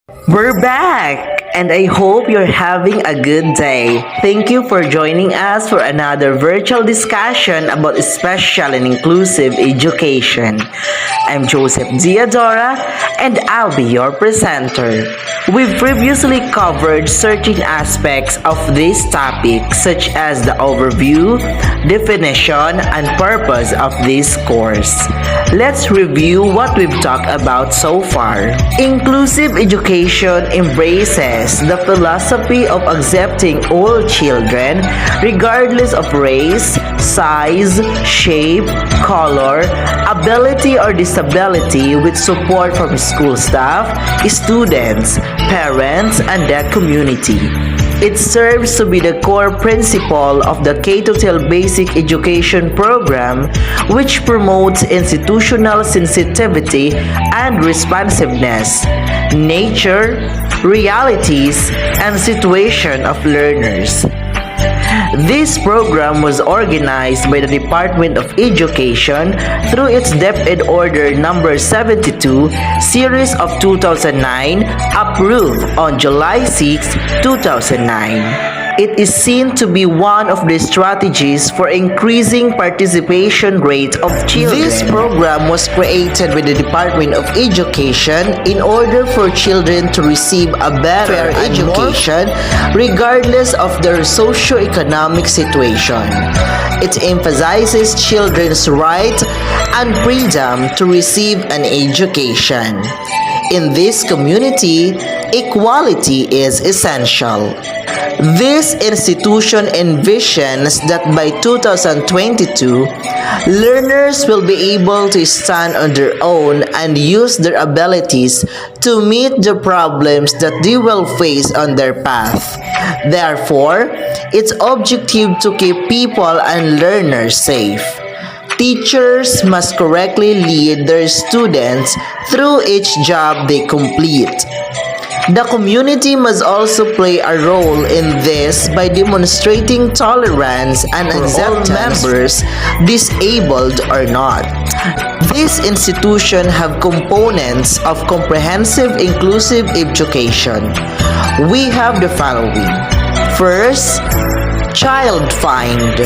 We're back, and I hope you're having a good day. Thank you for joining us for another virtual discussion about special and inclusive education. I'm Bsed-Iii, Adora, and I'll be your presenter. We've previously covered certain aspects of this topic, such as the overview, definition, and purpose of this course. Let's review what we've talked about so far. Inclusive education embraces the philosophy of accepting all children, regardless of race, size, shape, color, ability, or disability, with support from school staff, students, parents, and the community. It serves to be the core principle of the K-12 Basic Education Program, which promotes institutional sensitivity and responsiveness, nature, realities, and situation of learners. This program was organized by the Department of Education through its DepEd Order number 72, Series of 2009, approved on July 6, 2009. It is seen to be one of the strategies for increasing participation rate of children. This program was created by the Department of Education in order for children to receive a better education regardless of their socio-economic situation. It emphasizes children's right and freedom to receive an education. In this community, equality is essential. This institution envisions that by 2022, learners will be able to stand on their own and use their abilities to meet the problems that they will face on their path. Therefore, its objective to keep people and learners safe. Teachers must correctly lead their students through each job they complete. The community must also play a role in this by demonstrating tolerance and acceptance for all members, disabled or not. This institution have components of comprehensive inclusive education. We have the following. First, Child Find,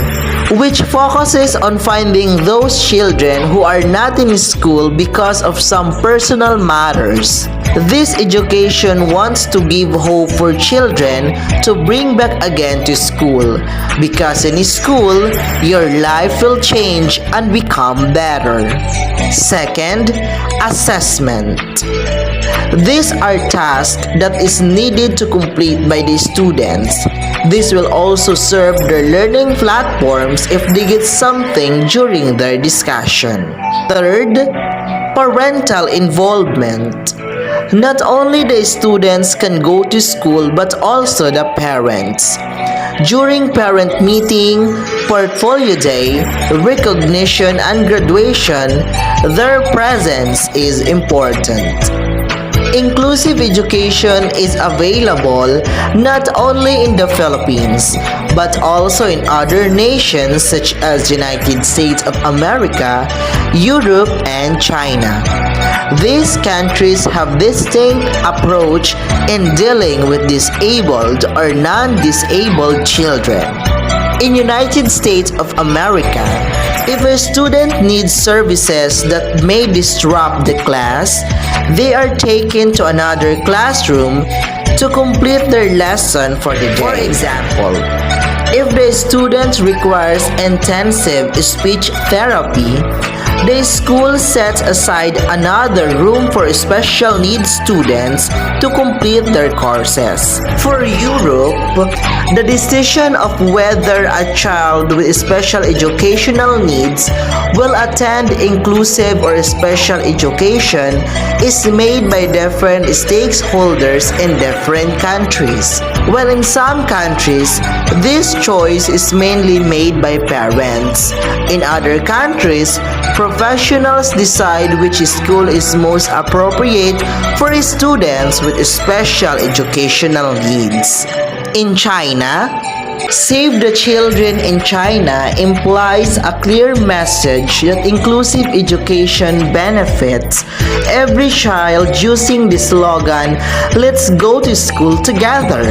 which focuses on finding those children who are not in school because of some personal matters. This education wants to give hope for children to bring back again to school, because in school, your life will change and become better. Second, Assessment. These are tasks that is needed to complete by the students. This will also serve their learning platforms if they get something during their discussion. Third, Parental Involvement. Not only the students can go to school but also the parents. During parent meeting, portfolio day, recognition, and graduation, their presence is important. Inclusive education is available not only in the Philippines, but also in other nations such as United States of America, Europe, and China. These countries have distinct approach in dealing with disabled or non-disabled children. In United States of America, if a student needs services that may disrupt the class, they are taken to another classroom to complete their lesson for the day. For example, if the student requires intensive speech therapy, the school sets aside another room for special needs students to complete their courses. For Europe, the decision of whether a child with special educational needs will attend inclusive or special education is made by different stakeholders in different countries. While in some countries, this choice is mainly made by parents. In other countries, professionals decide which school is most appropriate for students with special educational needs. In China, Save the Children in China implies a clear message that inclusive education benefits every child using the slogan, "Let's go to school together."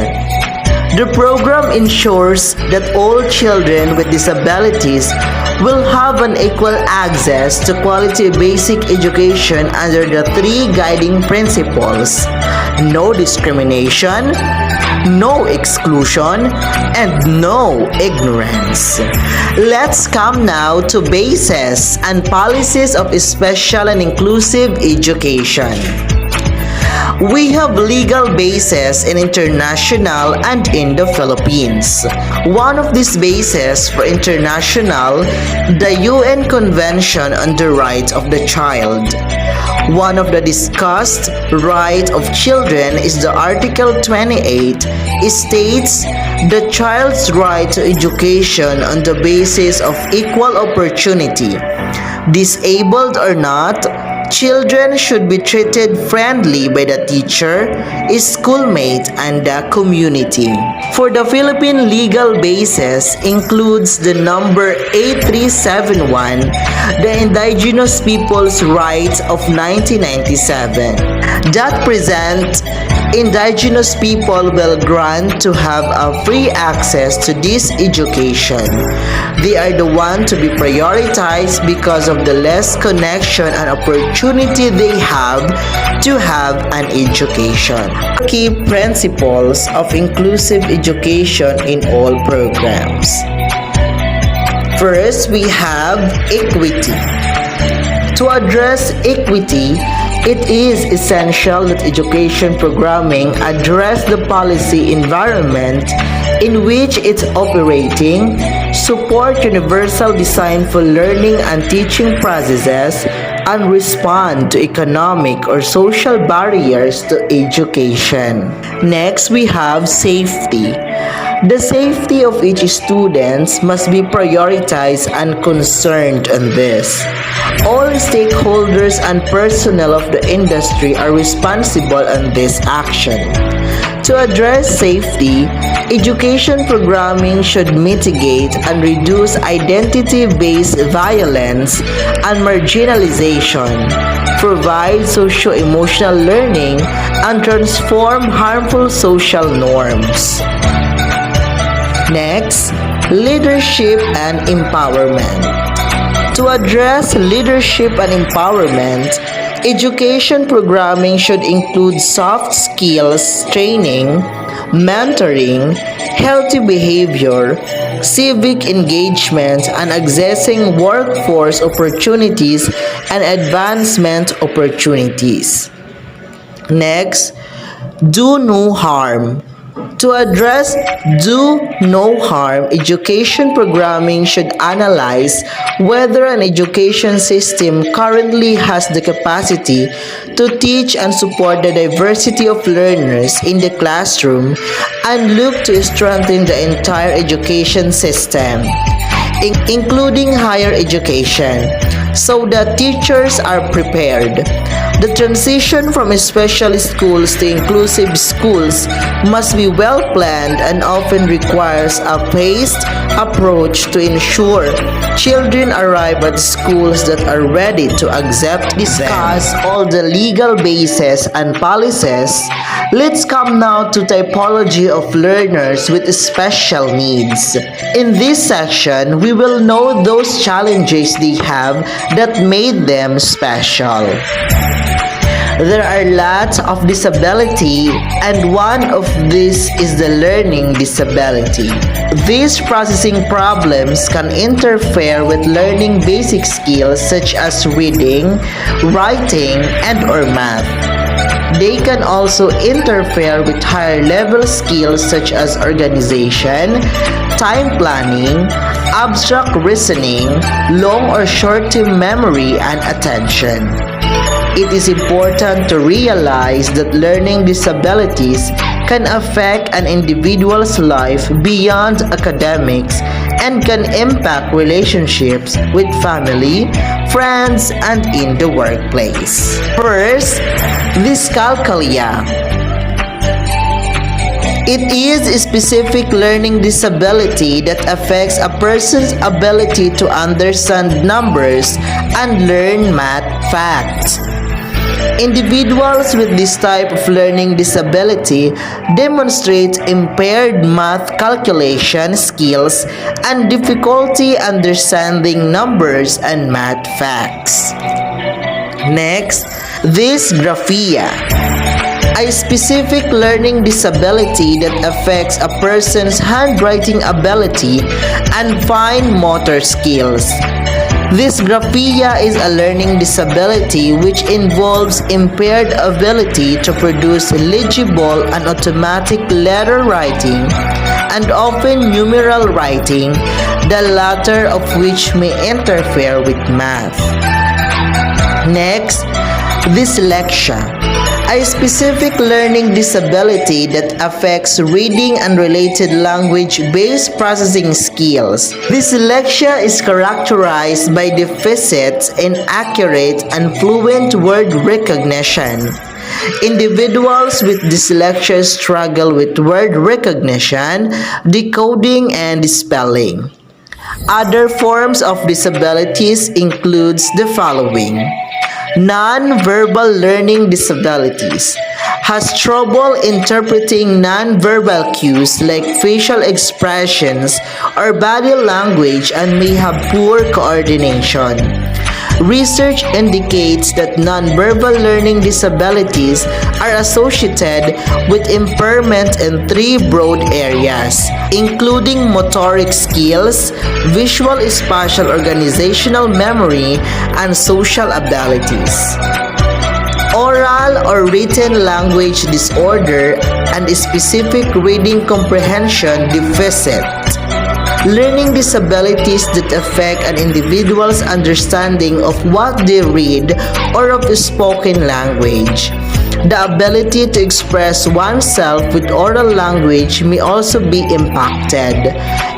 The program ensures that all children with disabilities will have an equal access to quality basic education under the three guiding principles: no discrimination, no exclusion, and no ignorance. Let's come now to bases and policies of special and inclusive education. We have legal bases in international and in the Philippines. One of these bases for international, the UN Convention on the Rights of the Child. One of the discussed rights of children is the Article 28. It states the child's right to education on the basis of equal opportunity. Disabled or not, children should be treated friendly by the teacher, schoolmate, and the community. For the Philippine legal basis includes the number 8371, the Indigenous Peoples' Rights of 1997, that present indigenous people will grant to have a free access to this education. They are the ones to be prioritized because of the less connection and opportunity they have to have an education. Key principles of inclusive education in all programs. First, we have equity. To address equity, it is essential that education programming address the policy environment in which it's operating, support universal design for learning and teaching processes, and respond to economic or social barriers to education. Next, we have safety. The safety of each student must be prioritized and concerned on this. All stakeholders and personnel of the industry are responsible on this action. To address safety, education programming should mitigate and reduce identity-based violence and marginalization, provide socio-emotional learning, and transform harmful social norms. Next, leadership and empowerment. To address leadership and empowerment, education programming should include soft skills training, mentoring, healthy behavior, civic engagement, and accessing workforce opportunities and advancement opportunities. Next, do no harm. To address do no harm, education programming should analyze whether an education system currently has the capacity to teach and support the diversity of learners in the classroom and look to strengthen the entire education system, including higher education, so that teachers are prepared. The transition from special schools to inclusive schools must be well planned and often requires a paced approach to ensure children arrive at schools that are ready to accept them. Discuss all the legal bases and policies. Let's come now to typology of learners with special needs. In this section, we will know those challenges they have that made them special. There are lots of disability, and one of these is the learning disability. These processing problems can interfere with learning basic skills such as reading, writing, and or math. They can also interfere with higher level skills such as organization, time planning, abstract reasoning, long or short-term memory, and attention. It is important to realize that learning disabilities can affect an individual's life beyond academics and can impact relationships with family, friends, and in the workplace. First, dyscalculia. It is a specific learning disability that affects a person's ability to understand numbers and learn math facts. Individuals with this type of learning disability demonstrate impaired math calculation skills and difficulty understanding numbers and math facts. Next, dysgraphia, a specific learning disability that affects a person's handwriting ability and fine motor skills. Dysgraphia is a learning disability which involves impaired ability to produce legible and automatic letter writing and often numeral writing, the latter of which may interfere with math. Next, dyslexia, a specific learning disability that affects reading and related language-based processing skills. Dyslexia is characterized by deficits in accurate and fluent word recognition. Individuals with dyslexia struggle with word recognition, decoding, and spelling. Other forms of disabilities includes the following: non-verbal learning disabilities, has trouble interpreting non-verbal cues like facial expressions or body language and may have poor coordination. Research indicates that non-verbal learning disabilities are associated with impairment in three broad areas, including motoric skills, visual spatial organizational memory, and social abilities. Oral or written language disorder and specific reading comprehension deficit. Learning disabilities that affect an individual's understanding of what they read or of spoken language. The ability to express oneself with oral language may also be impacted.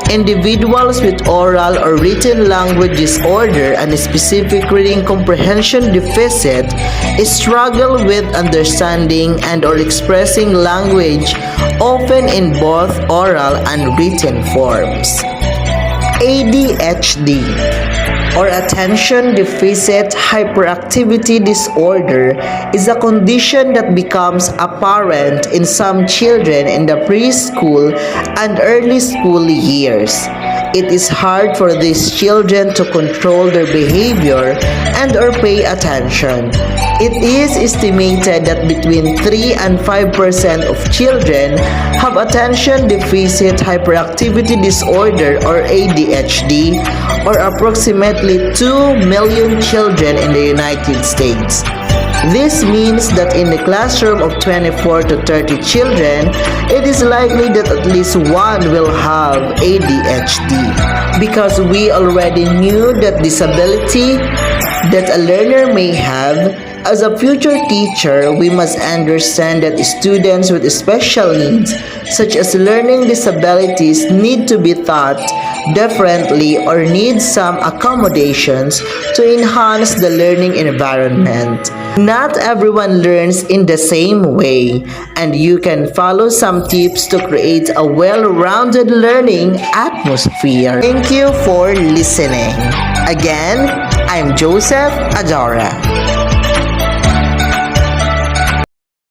Individuals with oral or written language disorder and specific reading comprehension deficit struggle with understanding and or expressing language, often in both oral and written forms. ADHD, or Attention Deficit Hyperactivity Disorder, is a condition that becomes apparent in some children in the preschool and early school years. It is hard for these children to control their behavior and or pay attention. It is estimated that between 3 and 5% of children have attention deficit hyperactivity disorder or ADHD, or approximately 2 million children in the United States. This means that in the classroom of 24 to 30 children, it is likely that at least one will have ADHD. Because we already knew that disability that a learner may have, as a future teacher, we must understand that students with special needs, such as learning disabilities, need to be taught differently or need some accommodations to enhance the learning environment. Not everyone learns in the same way, and you can follow some tips to create a well-rounded learning atmosphere. Thank you for listening. Again, I'm Joseph Adora.